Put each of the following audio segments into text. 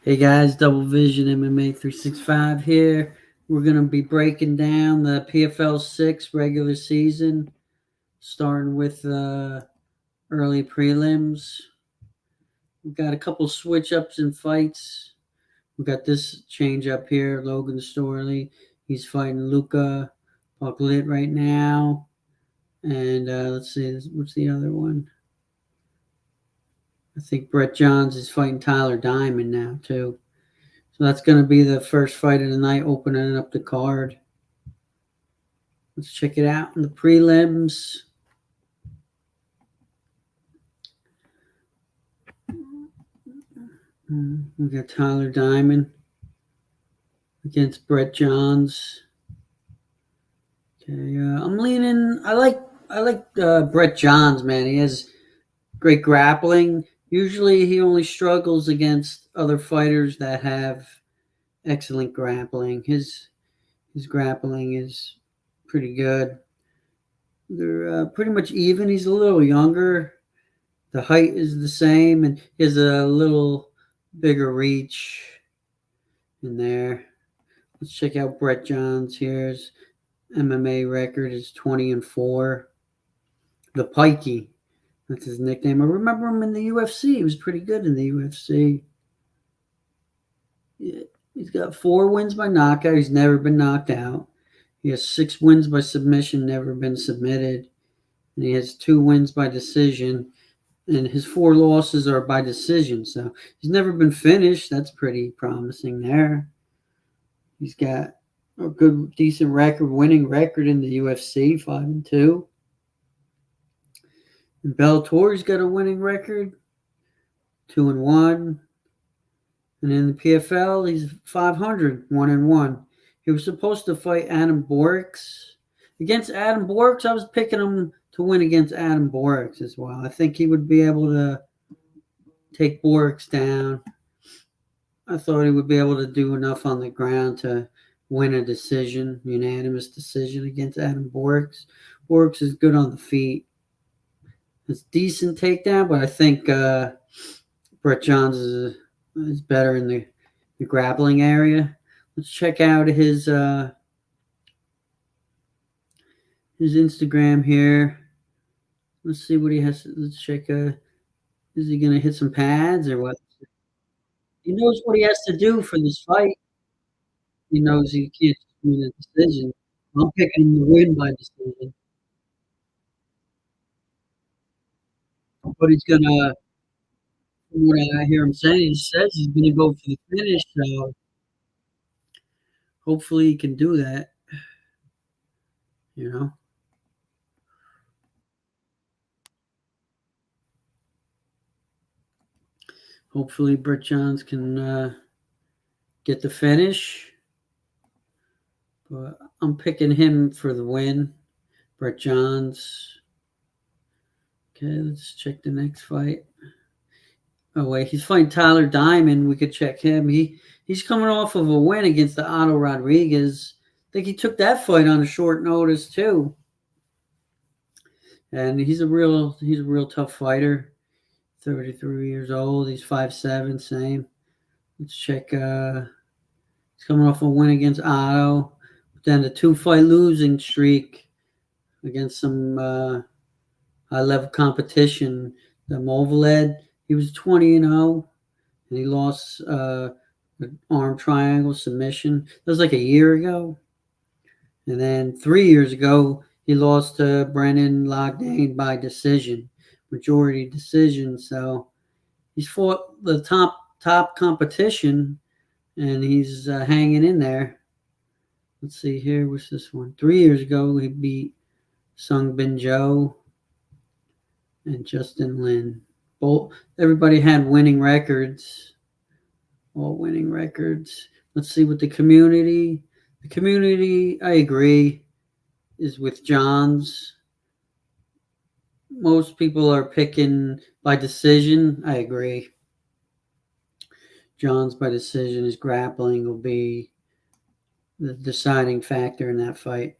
Hey guys, Double Vision MMA 365 here. We're going to be breaking down the PFL 6 regular season, starting with early prelims. We've got a couple switch ups and fights. We've got this change up here, Logan Storley. He's fighting Luca Bucklit right now. And let's see, what's the other one? I think Brett Johns is fighting Tyler Diamond now, too. So that's going to be the first fight of the night, opening up the card. Let's check it out in the prelims. We got Tyler Diamond against Brett Johns. Okay, I'm leaning. I like Brett Johns, man. He has great grappling. Usually, he only struggles against other fighters that have excellent grappling. His grappling is pretty good. They're pretty much even. He's a little younger. The height is the same, and he has a little bigger reach in there. Let's check out Brett Johns here. His MMA record is 20-4. The Pikey, that's his nickname. I remember him in the UFC. He was pretty good in the UFC. Yeah, he's got 4 wins by knockout. He's never been knocked out. He has 6 wins by submission, never been submitted. And he has 2 wins by decision. And his 4 losses are by decision. So he's never been finished. That's pretty promising there. He's got a good, decent record, winning record in the UFC, 5-2. In Bellator, he's got a winning record, 2-1. And in the PFL, he's 500, 1-1. He was supposed to fight Adam Borix. Against Adam Borix, I was picking him to win against Adam Borix as well. I think he would be able to take Borix down. I thought he would be able to do enough on the ground to win a decision, unanimous decision against Adam Borix. Borix is good on the feet. It's decent takedown, but I think Brett Johns is better in the grappling area. Let's check out his Instagram here. Let's see what he has. Let's check. Is he gonna hit some pads or what? He knows what he has to do for this fight. He knows he can't just win a decision. I'm picking him to win by decision. But he's gonna, from what I hear him saying, he says he's gonna go for the finish. So hopefully he can do that. You know. Hopefully Brett Johns can get the finish. But I'm picking him for the win. Brett Johns. Okay, let's check the next fight. Oh wait, he's fighting Tyler Diamond. We could check him. He's coming off of a win against the Otto Rodriguez. I think he took that fight on a short notice too. And he's a real tough fighter. 33 years old. He's 5'7", same. Let's check. He's coming off a win against Otto. But then the 2-fight losing streak against some high-level competition. The Movaled, he was 20-0, and he lost an arm triangle submission. That was like a year ago. And then 3 years ago, he lost to Brennan Loughnane by decision, majority decision. So he's fought the top competition, and he's hanging in there. Let's see here. What's this one? 3 years ago, he beat Sung Bin Jo and Justin Lin. Both, everybody had winning records. All winning records. Let's see what the community. The community, I agree, is with Johns. Most people are picking by decision. I agree. Johns by decision. His grappling will be the deciding factor in that fight.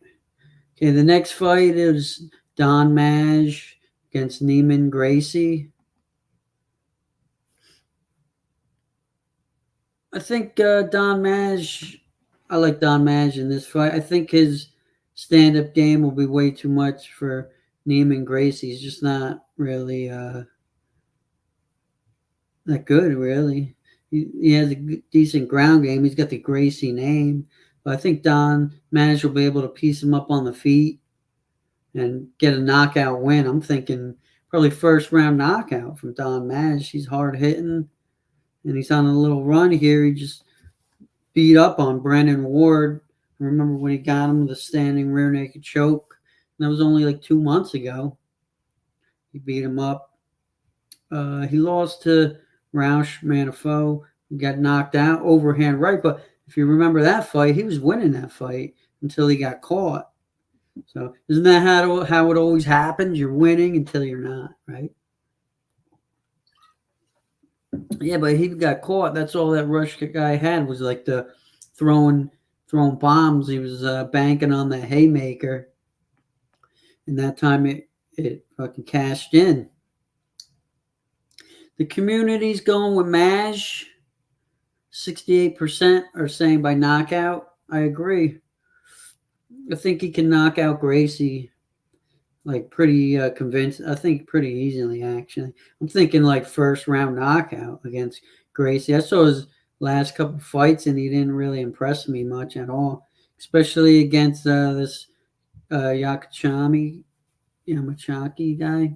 Okay, the next fight is Don Maj against Neiman Gracie. I think Don Maj. I like Don Maj in this fight. I think his stand-up game will be way too much for Neiman Gracie. He's just not really that good, really. He has a decent ground game. He's got the Gracie name, but I think Don Maj will be able to piece him up on the feet and get a knockout win. I'm thinking probably first round knockout from Don Maj. He's hard hitting and he's on a little run here. He just beat up on Brandon Ward. I remember when he got him with a standing rear naked choke. And that was only like 2 months ago. He beat him up. He lost to Roush Manafo. He got knocked out, overhand right. But if you remember that fight, he was winning that fight until he got caught. So isn't that how it always happens? You're winning until you're not, right? Yeah, but he got caught. That's all that Rush guy had was like the throwing bombs. He was banking on the haymaker, and that time it fucking cashed in. The community's going with Maj. 68% are saying by knockout. I agree. I think he can knock out Gracie like pretty convinced. I think pretty easily actually. I'm thinking like first round knockout against Gracie. I saw his last couple fights and he didn't really impress me much at all, especially against this Yamachaki guy.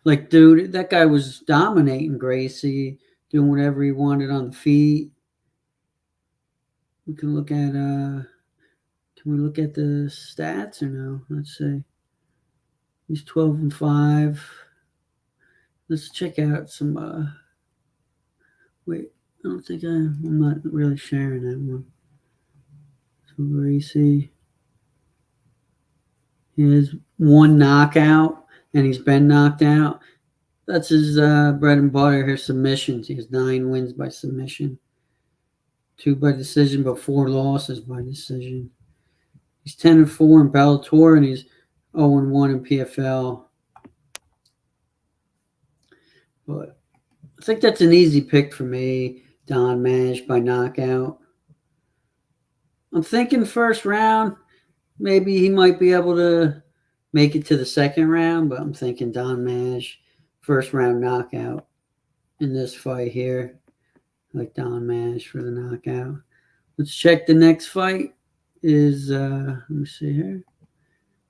Like, dude, that guy was dominating Gracie, doing whatever he wanted on the feet. We can look at can we look at the stats or no? Let's see. He's 12-5. Let's check out some wait, I don't think I'm not really sharing that one. So Gracie. He has one knockout and he's been knocked out. That's his bread and butter, his submissions. He has 9 wins by submission, 2 by decision, but 4 losses by decision. He's 10-4 in Bellator and he's 0-1 in PFL. But I think that's an easy pick for me, Don Maj by knockout. I'm thinking first round, maybe he might be able to make it to the second round, but I'm thinking Don Maj, first round knockout in this fight here. I like Don Maj for the knockout. Let's check the next fight. Is let me see here.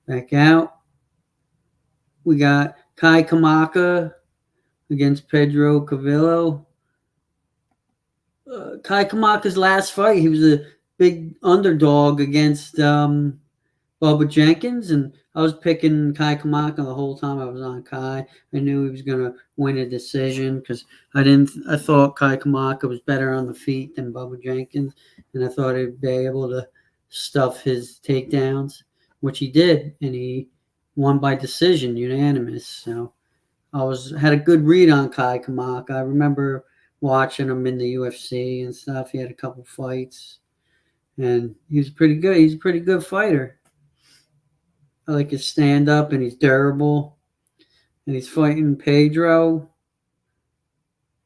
Back out. We got Kai Kamaka against Pedro Cavillo. Kai Kamaka's last fight, he was a big underdog against Bubba Jenkins, and I was picking Kai Kamaka the whole time I was on Kai. I knew he was going to win a decision because I thought Kai Kamaka was better on the feet than Bubba Jenkins, and I thought he'd be able to stuff his takedowns, which he did, and he won by decision, unanimous. So I had a good read on Kai Kamaka. I remember watching him in the UFC and stuff. He had a couple fights, and he was pretty good. He's a pretty good fighter. I like his stand-up, and he's durable. And he's fighting Pedro,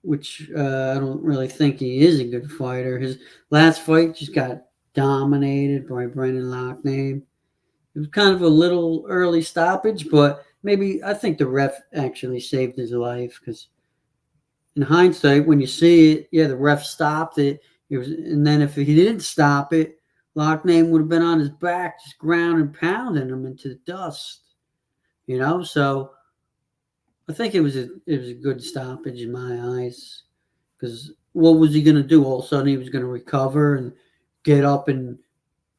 which I don't really think he is a good fighter. His last fight just got dominated by Brendan Loughnane. It was kind of a little early stoppage, but maybe I think the ref actually saved his life because in hindsight, when you see it, yeah, the ref stopped it. And then if he didn't stop it, Loughnane would have been on his back, just ground and pounding him into the dust. So I think it was a good stoppage in my eyes. Because what was he going to do? All of a sudden, he was going to recover and get up and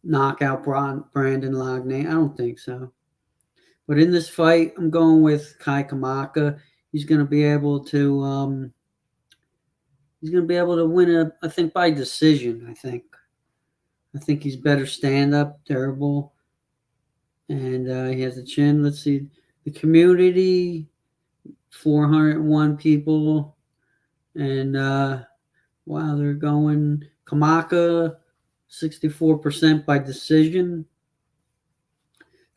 knock out Brandon Loughnane? I don't think so. But in this fight, I'm going with Kai Kamaka. He's going to be able to. He's going to be able to win I think by decision. I think he's better stand-up, durable, and he has a chin. Let's see. The community, 401 people, and wow, they're going Kamaka, 64% by decision.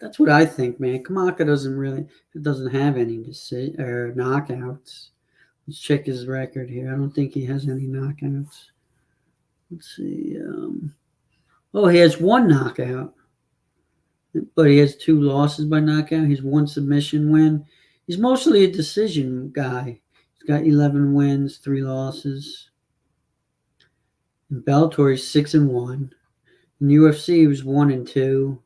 That's what I think, man. Kamaka doesn't have any knockouts. Let's check his record here. I don't think he has any knockouts. Let's see. Oh, he has one knockout, but he has two losses by knockout. He's one submission win. He's mostly a decision guy. He's got 11 wins, 3 losses. In Bellator, he's 6-1. In UFC, he was 1-2.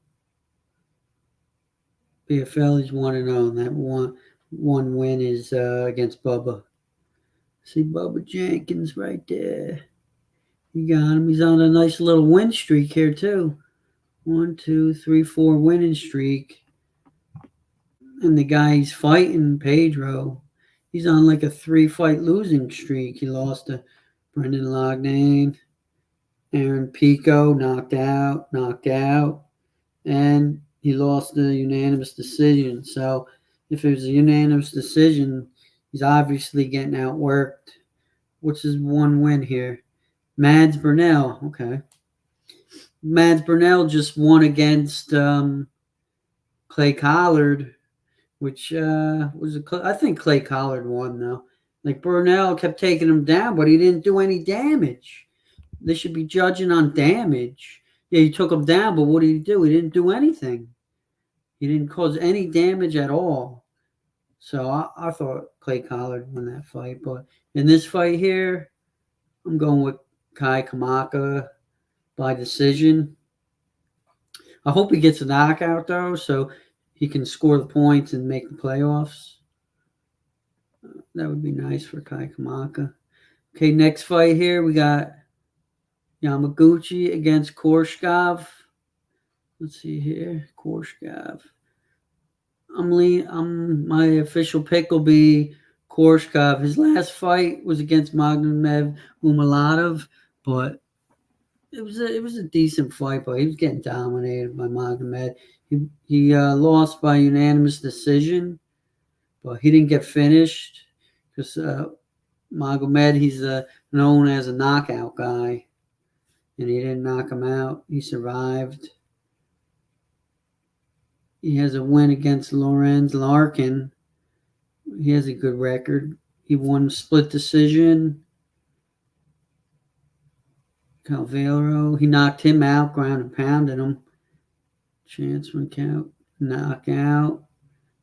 PFL, he's 1-0, and that one win is against Bubba. See Bubba Jenkins right there. You got him. He's on a nice little win streak here too. 1, 2, 3, 4 winning streak. And the guy he's fighting, Pedro, he's on like a 3-fight losing streak. He lost to Brendan Loughnane, Aaron Pico, knocked out, and he lost the unanimous decision. So if it was a unanimous decision, he's obviously getting outworked. What's his one win here? Mads Burnell. Okay. Mads Burnell just won against Clay Collard, which I think Clay Collard won though. Like Burnell kept taking him down, but he didn't do any damage. They should be judging on damage. Yeah, he took him down, but what did he do? He didn't do anything. He didn't cause any damage at all. So I thought Clay Collard won that fight. But in this fight here, I'm going with Kai Kamaka by decision. I hope he gets a knockout, though, so he can score the points and make the playoffs. That would be nice for Kai Kamaka. Okay, next fight here, we got Yamaguchi against Korshkov. Let's see here, Korshkov. My official pick will be Korshkov. His last fight was against Magomed Umalatov, but it was a decent fight, but he was getting dominated by Magomed. He lost by unanimous decision, but he didn't get finished because Magomed, he's known as a knockout guy, and he didn't knock him out. He survived. He has a win against Lorenz Larkin. He has a good record. He won split decision. Calvero, he knocked him out, ground and pounded him. Chance one count, knockout,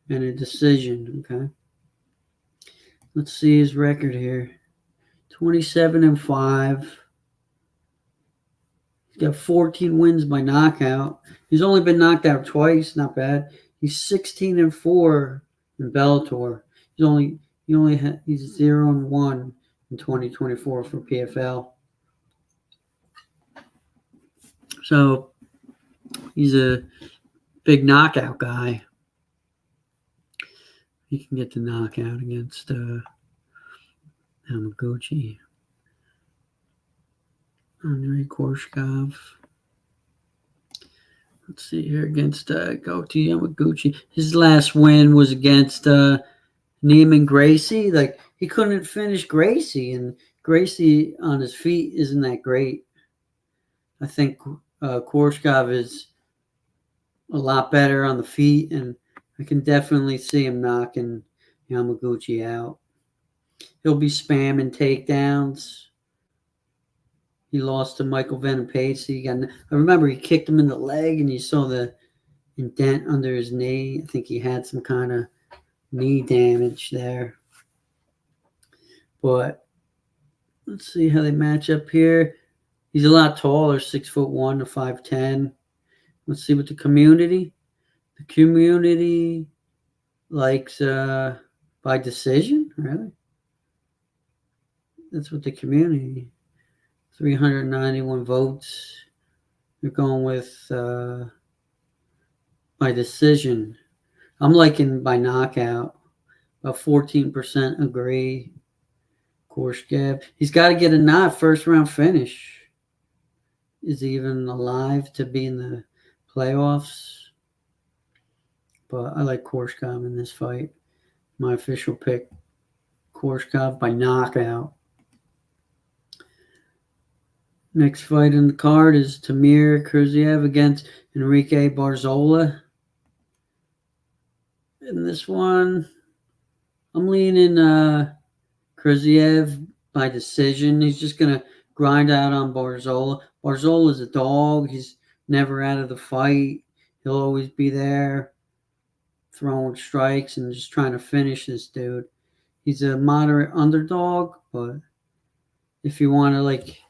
and a decision. Okay. Let's see his record here. 27-5. He's got 14 wins by knockout. He's only been knocked out twice. Not bad. He's 16-4 in Bellator. He's 0-1 in 2024 for PFL. So he's a big knockout guy. He can get the knockout against Yamaguchi. Andrei Korshkov. Let's see here against Goto Yamaguchi. His last win was against Neiman Gracie. Like, he couldn't finish Gracie, and Gracie on his feet isn't that great. I think Korshkov is a lot better on the feet, and I can definitely see him knocking Yamaguchi out. He'll be spamming takedowns. He lost to Michael Venom-Pacey. I remember he kicked him in the leg, and you saw the indent under his knee. I think he had some kind of knee damage there. But let's see how they match up here. He's a lot taller, 6'1" to 5'10". Let's see what the community. The community likes by decision, really? That's what the community. 391 votes. They're going with by decision. I'm liking by knockout. About 14% agree. Korshkov. He's got to get a first round finish. Is he even alive to be in the playoffs? But I like Korshkov in this fight. My official pick, Korshkov by knockout. Next fight in the card is Tamir Kurziev against Enrique Barzola. In this one, I'm leaning Kurziev by decision. He's just going to grind out on Barzola. Barzola's a dog. He's never out of the fight. He'll always be there throwing strikes and just trying to finish this dude. He's a moderate underdog, but if you want to like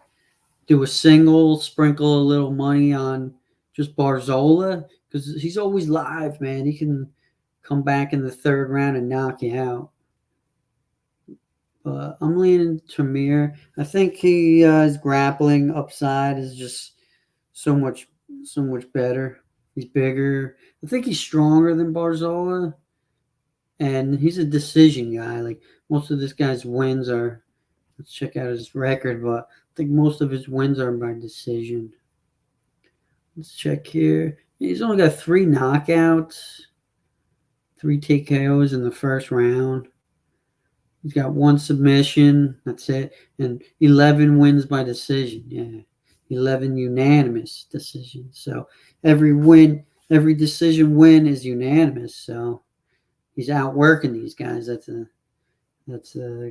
do a single, sprinkle a little money on just Barzola, because he's always live, man. He can come back in the third round and knock you out. But I'm leaning Tamir. I think his grappling upside is just so much better. He's bigger. I think he's stronger than Barzola, and he's a decision guy. Like most of this guy's wins are. Let's check out his record, but I think most of his wins are by decision. Let's check here. He's only got 3 knockouts, 3 TKOs in the first round. He's got 1 submission. That's it. And 11 wins by decision. Yeah. 11 unanimous decisions. So every decision win is unanimous. So he's outworking these guys. That's a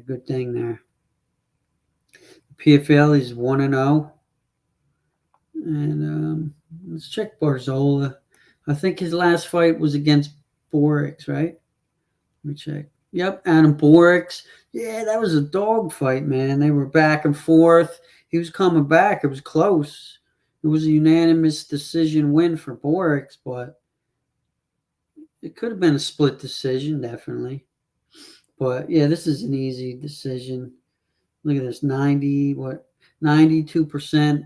good thing there. PFL is 1-0. And let's check Barzola. I think his last fight was against Borix, right? Let me check. Yep, Adam Borix. Yeah, that was a dog fight, man. They were back and forth. He was coming back. It was close. It was a unanimous decision win for Borix, but it could have been a split decision, definitely. But yeah, this is an easy decision. Look at this, 92%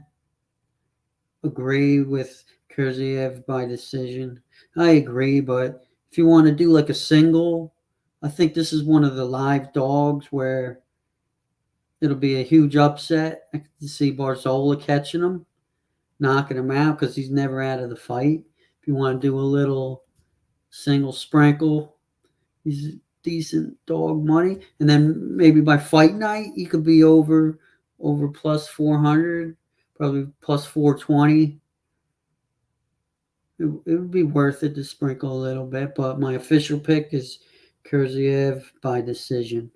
agree with Kurziev by decision. I agree, but if you want to do like a single, I think this is one of the live dogs where it'll be a huge upset. I can see Barzola catching him, knocking him out because he's never out of the fight. If you want to do a little single sprinkle, he's decent dog money. And then maybe by fight night, he could be over plus 400, probably plus 420. It would be worth it to sprinkle a little bit, but my official pick is Kurziev by decision.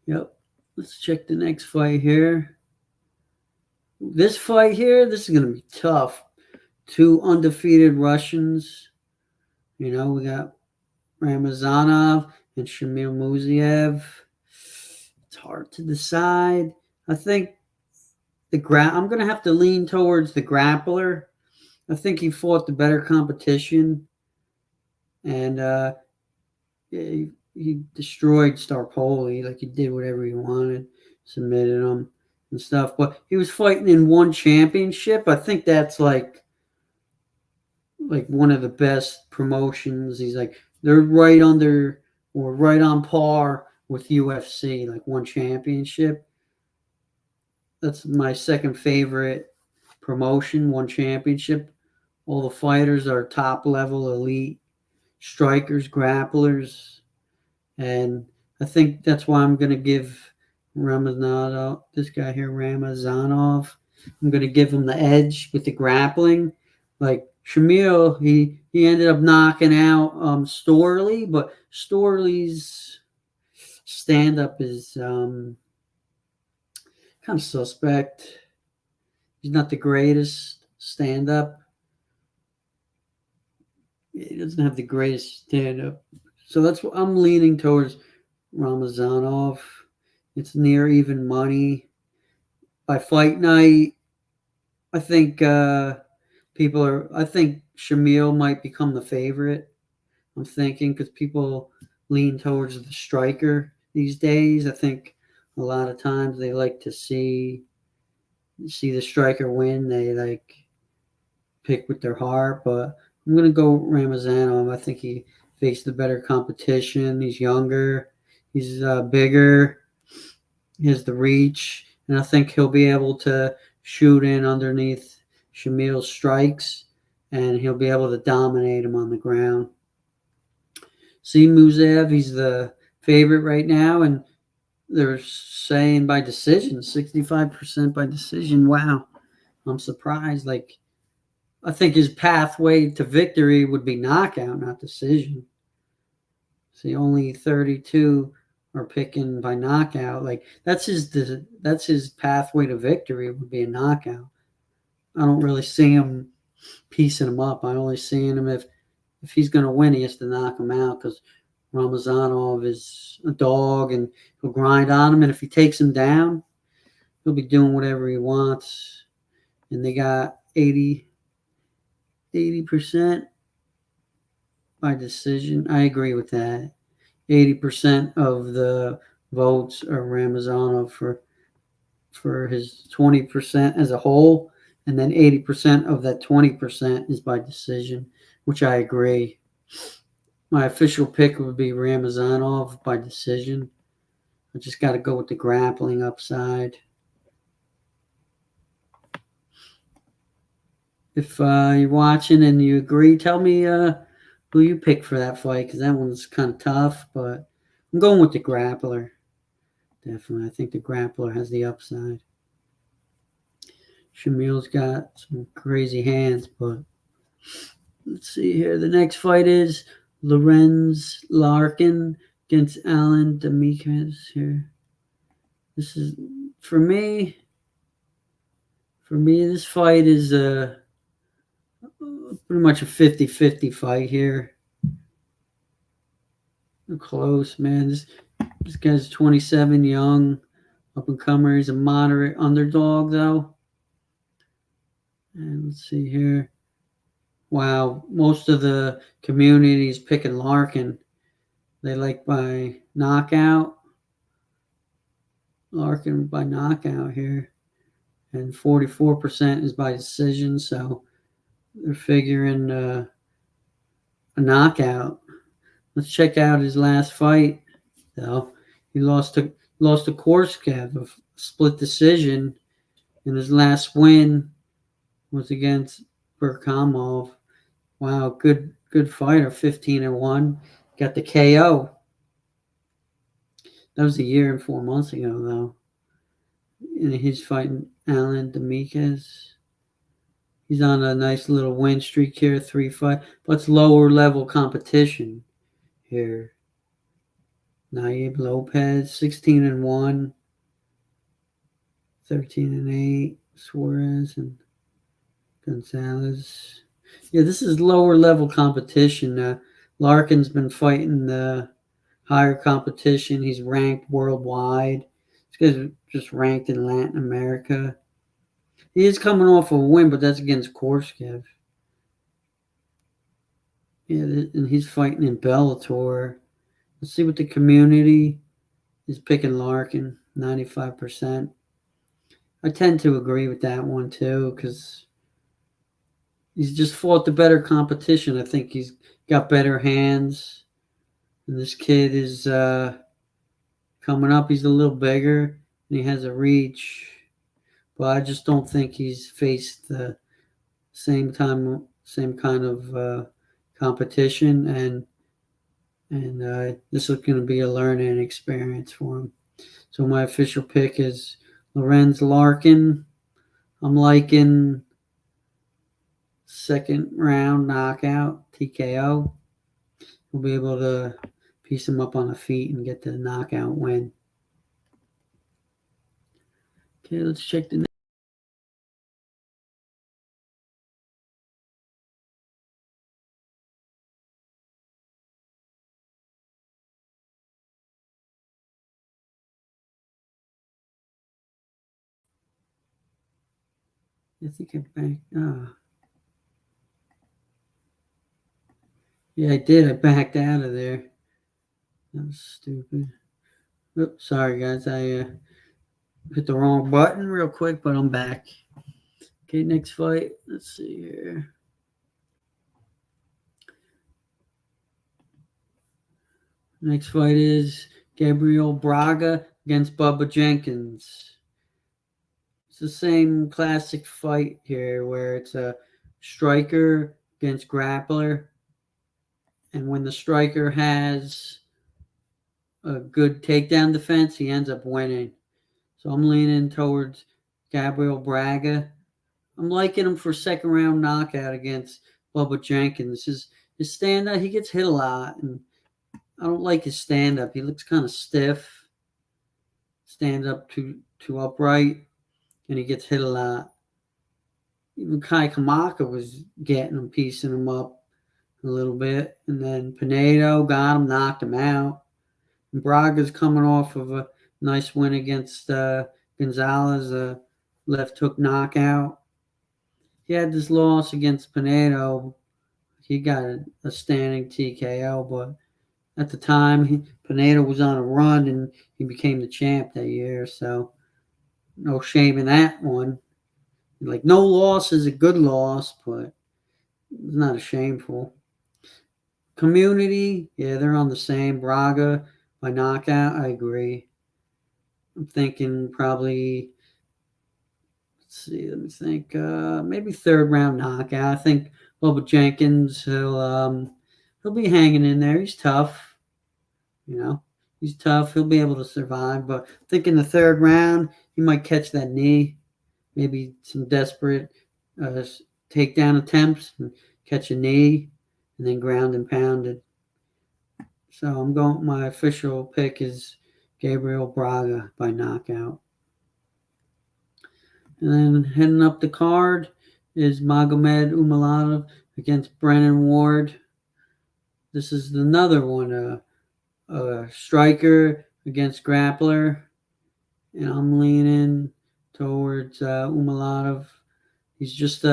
Yep. Let's check the next fight here. This fight here, this is going to be tough. 2 undefeated Russians. You know, we got Ramazanov and Shamil Muziev. It's hard to decide. I think I'm going to have to lean towards the grappler. I think he fought the better competition, and he destroyed Starpoli. Like, he did whatever he wanted, submitted him and stuff. But he was fighting in 1 championship. I think that's like one of the best promotions. He's like, they're right under or right on par with UFC, like 1 championship. That's my second favorite promotion, 1 championship. All the fighters are top level elite strikers, grapplers, and I think that's why I'm going to give Ramazanov, this guy here, Ramazanov, I'm going to give him the edge with the grappling. Like Shamil, he ended up knocking out Storley, but Storley's stand-up is kind of suspect. He's not the greatest stand-up. He doesn't have the greatest stand-up. So that's what I'm leaning towards Ramazanov. It's near even money. By fight night, I think I think Shamil might become the favorite. I'm thinking because people lean towards the striker these days. I think a lot of times they like to see the striker win. They like pick with their heart, but I'm going to go Ramazanov. I think he faced the better competition. He's younger. He's bigger. He has the reach. And I think he'll be able to shoot in underneath Shamil's strikes, and he'll be able to dominate him on the ground. See Muzev, he's the favorite right now, and they're saying by decision, 65% by decision. Wow. I'm surprised. Like, I think his pathway to victory would be knockout, not decision. See, only 32 are picking by knockout. Like that's his pathway to victory would be a knockout. I don't really see him piecing him up. I only see him if he's going to win, he has to knock him out because Ramazanov is a dog and he'll grind on him. And if he takes him down, he'll be doing whatever he wants. And they got 80% by decision. I agree with that. 80% of the votes are Ramazanov for his 20% as a whole, and then 80% of that 20% is by decision, which I agree. My official pick would be Ramazanov by decision. I just got to go with the grappling upside. If you're watching and you agree, tell me who you pick for that fight because that one's kind of tough, but I'm going with the grappler. Definitely. I think the grappler has the upside. Shamil's got some crazy hands, but let's see here. The next fight is Lorenz Larkin against Alan Demetrius here. This is for me. This fight is pretty much a 50-50 fight here. Close, man. This guy's 27, young, up and comer. He's a moderate underdog, though. And let's see here. Wow, most of the community is picking Larkin. They like by knockout. Larkin by knockout here. And 44% is by decision, so they're figuring a knockout. Let's check out his last fight, though. He lost to Korskev, a split decision, and his last win was against Burkamov. Wow, good fighter, 15-1. Got the KO. That was a year and 4 months ago, though. And he's fighting Alan Demetrius. He's on a nice little win streak here, 3-5. But it's lower level competition here. Naib Lopez, 16-1. 13-8. Suarez and Gonzalez. Yeah, this is lower level competition. Larkin's been fighting the higher competition. He's ranked worldwide. This guy's just ranked in Latin America. He is coming off a win, but that's against Korskev. Yeah, and he's fighting in Bellator. Let's see what the community is picking Larkin, 95%. I tend to agree with that one, too, because he's just fought the better competition. I think he's got better hands. And this kid is coming up. He's a little bigger, and he has a reach. But I just don't think he's faced the same kind of competition, and this is going to be a learning experience for him. So my official pick is Lorenz Larkin. I'm liking second round knockout, TKO. We'll be able to piece him up on the feet and get the knockout win. Okay, let's check the next. I think I backed. Yeah, I did. I backed out of there. That was stupid. Oops, sorry, guys. I hit the wrong button real quick, but I'm back. Okay, next fight. Let's see here. Next fight is Gabriel Braga against Bubba Jenkins. It's the same classic fight here where it's a striker against grappler. And when the striker has a good takedown defense, he ends up winning. So I'm leaning towards Gabriel Braga. I'm liking him for second round knockout against Bubba Jenkins. His standout, he gets hit a lot, and I don't like his stand up. He looks kind of stiff, stands up too upright, and he gets hit a lot. Even Kai Kamaka was getting him, piecing him up a little bit, and then Pinedo got him, knocked him out. And Braga's coming off of a nice win against Gonzalez, a left hook knockout. He had this loss against Pinedo. He got a standing TKO, but at the time, Pinedo was on a run and he became the champ that year, so no shame in that one. Like, no loss is a good loss, but it's not a shameful. Community, yeah, they're on the same. Braga by knockout, I agree. I'm thinking probably, let me think, maybe third round knockout. I think Bubba Jenkins, he'll be hanging in there. He's tough, you know. He's tough. He'll be able to survive. But I think in the third round, he might catch that knee. Maybe some desperate takedown attempts and catch a knee, and then ground and pounded. So I'm going. My official pick is Gabriel Braga by knockout. And then heading up the card is Magomed Umalatov against Brennan Ward. This is another one, a striker against grappler, and I'm leaning towards Umalatov. He's just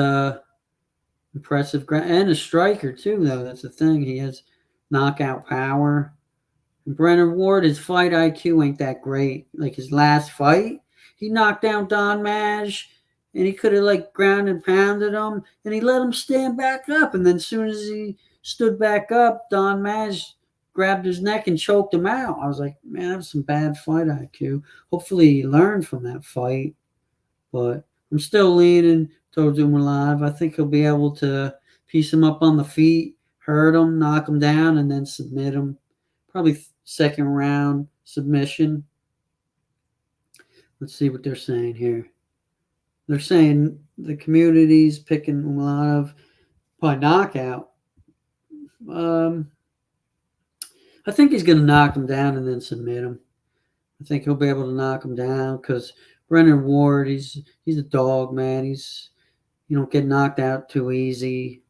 impressive and a striker too, though. That's the thing. He has knockout power. And Brennan Ward, his fight IQ ain't that great. Like his last fight, he knocked down Don Maj, and he could have like ground and pounded him, and he let him stand back up. And then as soon as he stood back up, Don Maj grabbed his neck and choked him out. I was like, man, that was some bad fight IQ. Hopefully he learned from that fight. But I'm still leaning towards Umalatov. I think he'll be able to piece him up on the feet, hurt him, knock him down, and then submit him. Probably second round submission. Let's see what they're saying here. They're saying the community's picking Umalatov by knockout. I think he's going to knock him down and then submit him. I think he'll be able to knock him down because Brennan Ward, he's a dog, man. You don't get knocked out too easy,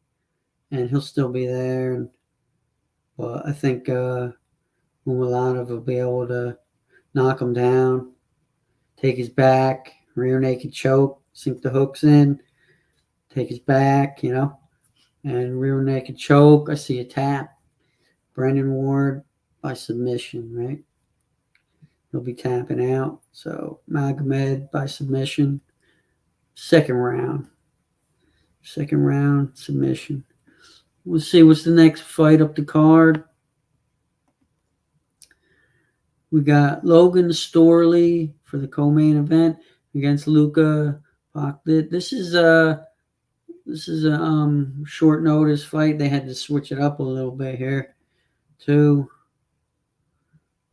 and he'll still be there. But I think Umalatov will be able to knock him down, take his back, rear naked choke, sink the hooks in, take his back, and rear naked choke. I see a tap. Brennan Ward by submission, right? He'll be tapping out. So Magomed by submission. Second round submission. We'll see what's the next fight up the card. We got Logan Storley for the co-main event against Luka Paklit. This is a short notice fight. They had to switch it up a little bit here too.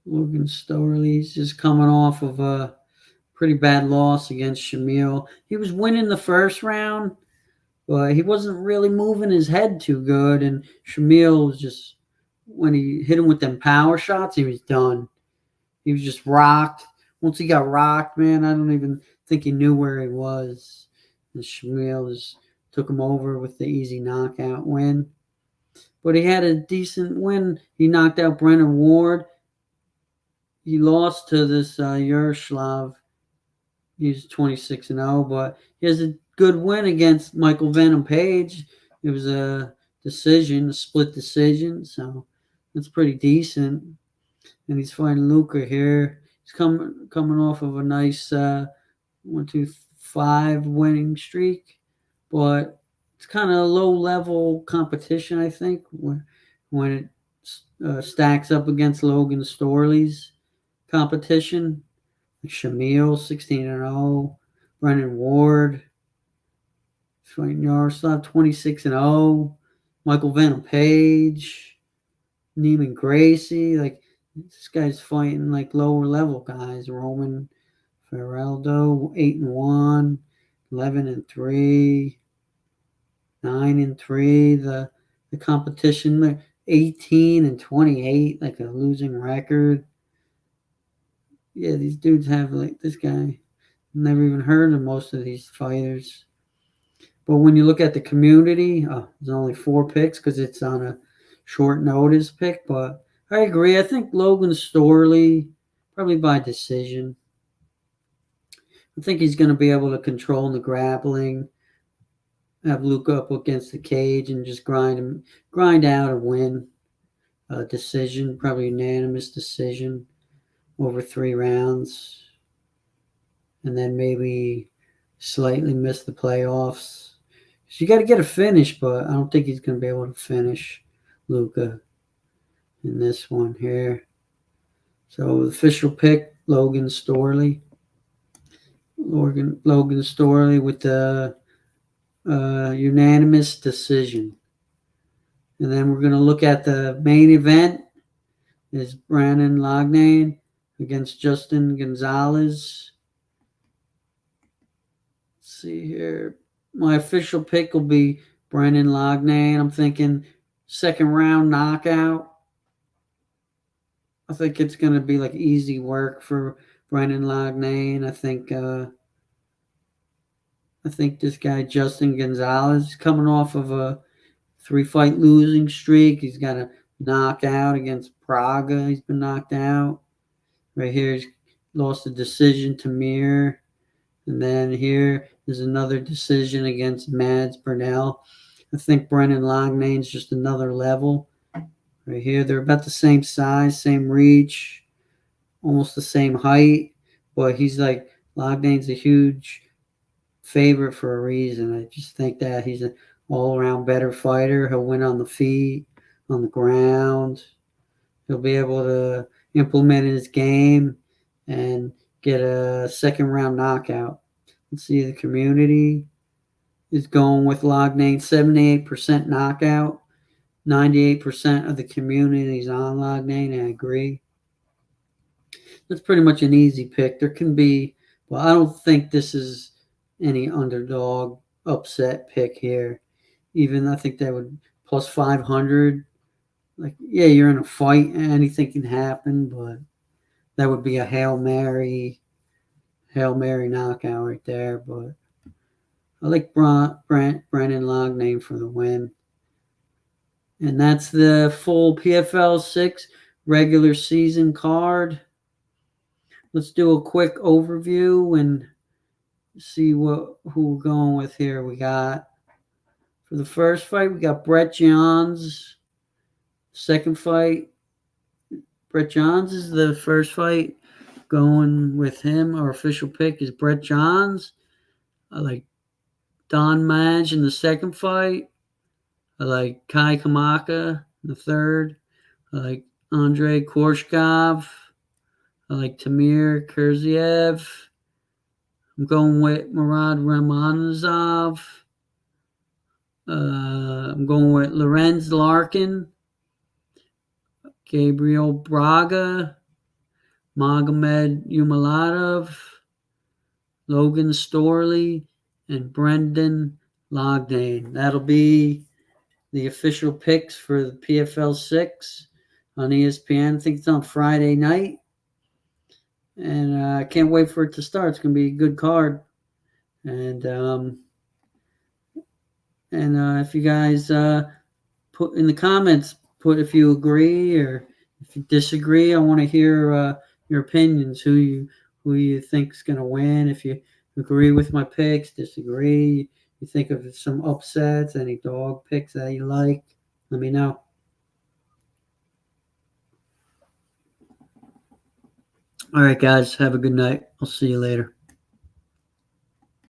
Logan Storley's just coming off of a pretty bad loss against Shamil. He was winning the first round, but he wasn't really moving his head too good. And Shamil was just, when he hit him with them power shots, he was done. He was just rocked. Once he got rocked, man, I don't even think he knew where he was. And Shamil just took him over with the easy knockout win. But he had a decent win. He knocked out Brennan Ward. He lost to this Yaroslav. He's 26-0, but he has a good win against Michael Venom Page. It was a split decision, so that's pretty decent. And he's fighting Luka here. He's coming off of a nice 1-2-5 winning streak, but it's kind of a low-level competition, I think, when it stacks up against Logan Storley's competition. Shamil, 16-0. Brennan Ward, fighting Yaroslav, 26-0. Michael Venom Page, Neiman Gracie. Like, this guy's fighting like lower level guys. Roman Feraldo, 8-1, 11-3, 9-3. The competition, 18-28, like a losing record. Yeah, these dudes have like this guy. Never even heard of most of these fighters. But when you look at the community, there's only 4 picks because it's on a short notice pick. But I agree. I think Logan Storley, probably by decision. I think he's going to be able to control the grappling, have Luke up against the cage, and just grind out a win. Decision, probably unanimous decision over 3 rounds, and then maybe slightly miss the playoffs. So you got to get a finish, but I don't think he's going to be able to finish Luca in this one here. So the official pick, Logan Storley. Logan Storley with the unanimous decision. And then we're going to look at the main event. Is Brandon Loughnane against Justin Gonzalez. Let's see here. My official pick will be Brandon Loughnane. I'm thinking second round knockout. I think it's going to be like easy work for Brandon Loughnane. I think this guy Justin Gonzalez is coming off of a 3-fight losing streak. He's got a knockout against Praga. He's been knocked out. Right here, he's lost a decision to Mir. And then here is another decision against Mads Burnell. I think Brendan Loughnane is just another level. Right here, they're about the same size, same reach, almost the same height. But he's like, Lougnane's a huge favorite for a reason. I just think that he's an all-around better fighter. He'll win on the feet, on the ground. He'll be able to implement his game and get a second-round knockout. Let's see, the community is going with Loughnane, 78% knockout. 98% of the community is on Loughnane. I agree. That's pretty much an easy pick. There can be, well, I don't think this is any underdog upset pick here. Even I think that would plus 500. Like, yeah, you're in a fight, anything can happen, but that would be a Hail Mary knockout right there. But I like Brandon Loughnane for the win. And that's the full PFL 6 regular season card. Let's do a quick overview and see who we're going with here. We got, for the first fight, we got Brett Johns. Second fight, Brett Johns is the first fight. Going with him, our official pick is Brett Johns. I like Don Madge in the second fight. I like Kai Kamaka in the third. I like Andrei Korshkov. I like Tamir Kurziev. I'm going with Murad Ramanazov. I'm going with Lorenz Larkin. Gabriel Braga. Magomed Umalatov. Logan Storley. And Brendan Loughnane. That'll be the official picks for the PFL 6 on ESPN. I think it's on Friday night. And I can't wait for it to start. It's going to be a good card. And if you guys put in the comments, put if you agree or if you disagree. I want to hear your opinions. Who you think is going to win? If you agree with my picks, disagree. You think of some upsets, any dog picks that you like, let me know. All right, guys, have a good night. I'll see you later.